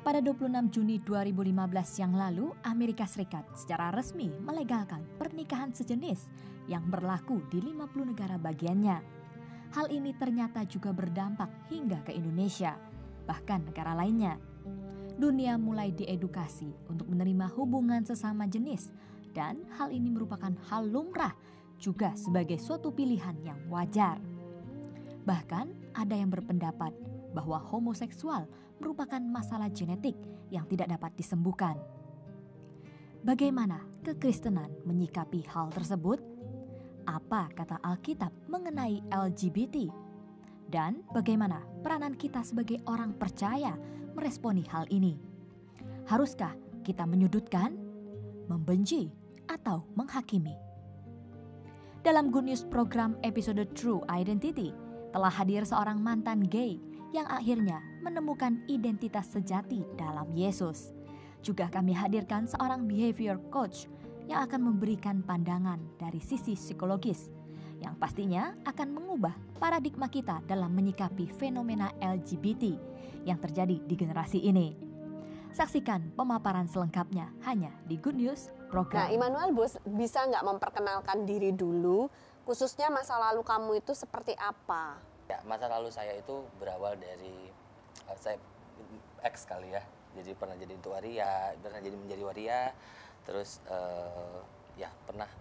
Pada 26 Juni 2015 yang lalu, Amerika Serikat secara resmi melegalkan pernikahan sejenis yang berlaku di 50 negara bagiannya. Hal ini ternyata juga berdampak hingga ke Indonesia, bahkan negara lainnya. Dunia mulai diedukasi untuk menerima hubungan sesama jenis, dan hal ini merupakan hal lumrah juga sebagai suatu pilihan yang wajar. Bahkan ada yang berpendapat bahwa homoseksual merupakan masalah genetik yang tidak dapat disembuhkan. Bagaimana kekristenan menyikapi hal tersebut? Apa kata Alkitab mengenai LGBT? Dan bagaimana peranan kita sebagai orang percaya meresponi hal ini? Haruskah kita menyudutkan, membenci, atau menghakimi? Dalam Good News program episode True Identity, telah hadir seorang mantan gay yang akhirnya menemukan identitas sejati dalam Yesus. Juga kami hadirkan seorang behavior coach yang akan memberikan pandangan dari sisi psikologis yang pastinya akan mengubah paradigma kita dalam menyikapi fenomena LGBT yang terjadi di generasi ini. Saksikan pemaparan selengkapnya hanya di Good News program. Nah, Immanuel bisa nggak memperkenalkan diri dulu, khususnya masa lalu kamu itu seperti apa? Ya, masa lalu saya itu berawal dari saya ex kali ya. Jadi pernah jadi waria, pernah jadi menjadi waria, terus ya pernah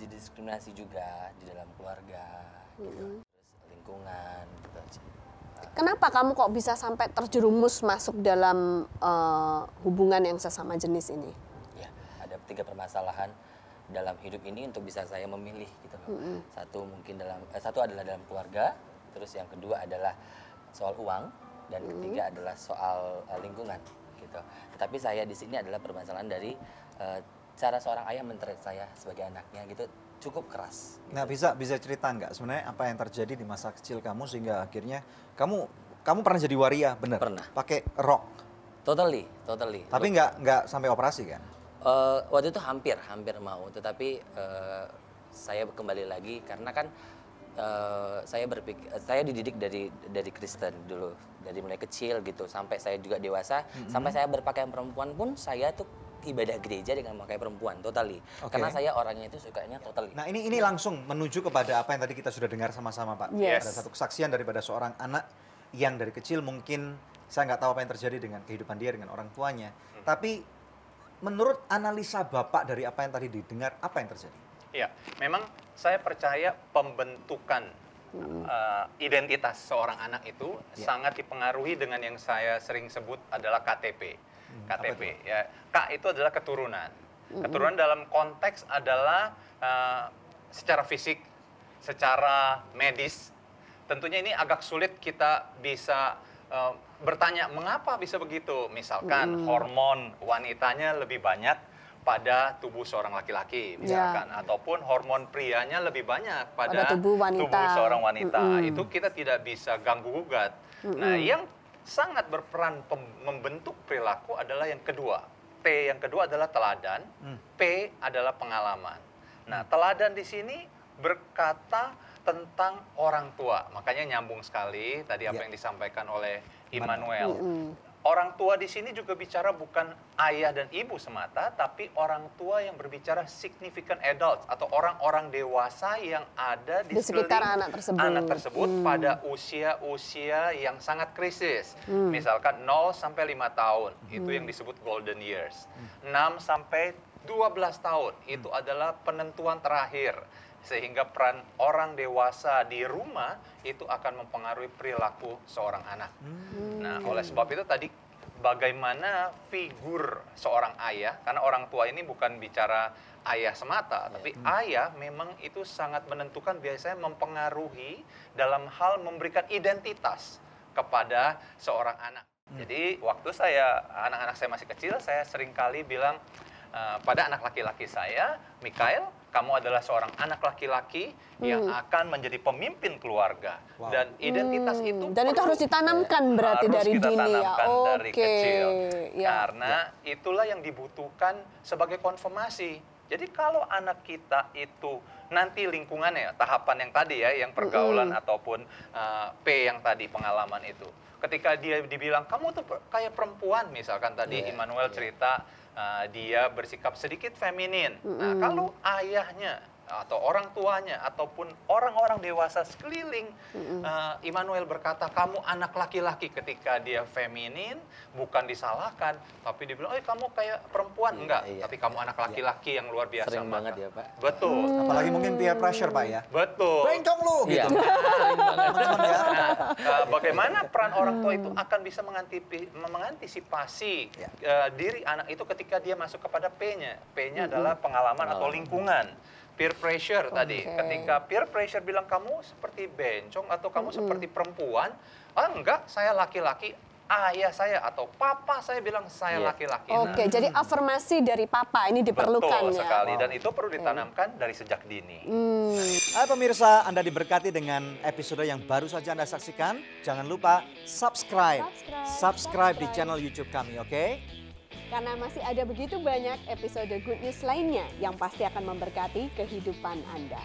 didiskriminasi juga di dalam keluarga, gitu. Terus lingkungan, gitu. Kenapa kamu kok bisa sampai terjerumus masuk dalam hubungan yang sesama jenis ini? Ya, ada 3 permasalahan dalam hidup ini untuk bisa saya memilih gitu loh. Satu adalah dalam keluarga, terus yang kedua adalah soal uang, dan ketiga adalah soal lingkungan gitu. Tetapi saya di sini adalah permasalahan dari cara seorang ayah mentreat saya sebagai anaknya gitu, cukup keras. Gitu. Nah, bisa cerita nggak sebenarnya apa yang terjadi di masa kecil kamu sehingga akhirnya kamu pernah jadi waria, bener? Pernah. Pakai rok. Totally. Tapi nggak sampai operasi kan? Waktu itu hampir mau, tetapi saya kembali lagi karena kan saya dididik dari Kristen dulu, dari mulai kecil gitu sampai saya juga dewasa, sampai saya berpakaian perempuan pun saya tuh ibadah gereja dengan memakai perempuan totally. Karena saya orangnya itu sukanya totally. Nah, ini langsung menuju kepada apa yang tadi kita sudah dengar sama-sama, Pak. Yes. Ada satu kesaksian daripada seorang anak yang dari kecil mungkin saya nggak tahu apa yang terjadi dengan kehidupan dia dengan orang tuanya. Tapi menurut analisa Bapak dari apa yang tadi didengar, apa yang terjadi? Ya, memang saya percaya pembentukan identitas seorang anak itu sangat dipengaruhi dengan yang saya sering sebut adalah KTP. KTP, ya. K itu adalah keturunan. Keturunan dalam konteks adalah secara fisik, secara medis. Tentunya ini agak sulit kita bisa bertanya mengapa bisa begitu. Misalkan hormon wanitanya lebih banyak pada tubuh seorang laki-laki, misalkan, ataupun hormon prianya lebih banyak pada tubuh seorang wanita. Itu kita tidak bisa ganggu gugat. Nah, yang sangat berperan membentuk perilaku adalah yang kedua. P yang kedua adalah teladan, P adalah pengalaman. Nah, teladan di sini berkata tentang orang tua. Makanya nyambung sekali tadi apa yang disampaikan oleh Immanuel. Orang tua di sini juga bicara bukan ayah dan ibu semata, tapi orang tua yang berbicara significant adults atau orang-orang dewasa yang ada di sekitar anak tersebut pada usia-usia yang sangat krisis. Misalkan 0 sampai 5 tahun, itu yang disebut golden years. 6 sampai 12 tahun, itu adalah penentuan terakhir. Sehingga peran orang dewasa di rumah itu akan mempengaruhi perilaku seorang anak. Nah, oleh sebab itu tadi bagaimana figur seorang ayah, karena orang tua ini bukan bicara ayah semata, tapi ayah memang itu sangat menentukan, biasanya mempengaruhi dalam hal memberikan identitas kepada seorang anak. Jadi waktu anak-anak saya masih kecil, saya seringkali bilang pada anak laki-laki saya, Mikael, kamu adalah seorang anak laki-laki yang akan menjadi pemimpin keluarga. Dan identitas itu dan itu harus ditanamkan berarti dari dini ya. Dari kecil. Karena itulah yang dibutuhkan sebagai konfirmasi. Jadi kalau anak kita itu nanti lingkungannya, tahapan yang tadi ya, yang pergaulan ataupun P yang tadi, pengalaman itu. ketika dia dibilang kamu tuh kayak perempuan, misalkan tadi Immanuel cerita dia bersikap sedikit feminin. Nah, kalau ayahnya atau orang tuanya ataupun orang-orang dewasa sekeliling Immanuel berkata kamu anak laki-laki, ketika dia feminin bukan disalahkan, tapi dibilang kamu kayak perempuan, enggak, tapi kamu anak laki-laki yang luar biasa. Sering banget ya Pak. Betul. Apalagi mungkin peer pressure Pak ya. Betul. Bencong lu Iya. gitu. Sering banget. Teman-teman ya. Bagaimana peran orang tua itu akan bisa mengantisipasi diri anak itu ketika dia masuk kepada P-nya. P-nya adalah pengalaman atau lingkungan. Peer pressure tadi, ketika peer pressure bilang kamu seperti bencong atau kamu seperti perempuan, enggak, saya laki-laki, ayah saya atau papa saya bilang saya laki-laki. Oke, jadi afirmasi dari papa ini diperlukan Betul ya. sekali, dan itu perlu ditanamkan dari sejak dini. Hai pemirsa, Anda diberkati dengan episode yang baru saja Anda saksikan. Jangan lupa subscribe di channel YouTube kami, oke? Karena masih ada begitu banyak episode Good News lainnya yang pasti akan memberkati kehidupan Anda.